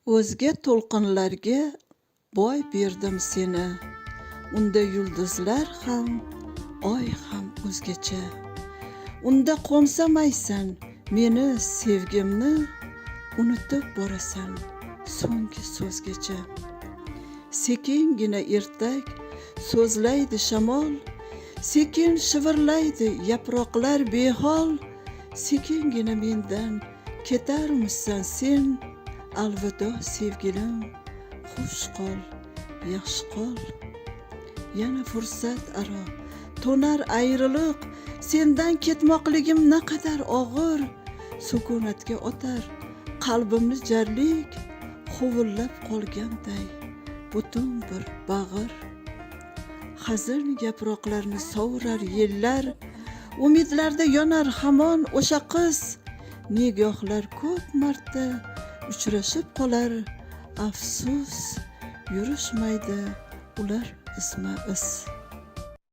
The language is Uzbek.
O'zga to'lqinlarga boy berdim seni, unda yulduzlar ham, oy ham o'zgacha. Unda qo'nsamaysan meni sevgimni, unutib borasan so'nggi so'zgacha. Sekingina ertak so'zlaydi shamol, sekin shivirlaydi yaproqlar behol. Sekingina mendan ketarmisan sen, alvido sevgilim, xush qol, yaxshi qol. Yana fursat aro to'nar ayriliq, sendan ketmoqligim naqadar og'ir. Sukunatga otar qalbimni jarlik, huvillab qolganday butun bir bag'ir. Hazin yaproqlarni sovurar yillar, umidlarda yonar hamon o'sha qiz. Nigohlar ko'p marta uchrashib qolar, afsus yurishmaydi ular isma-is.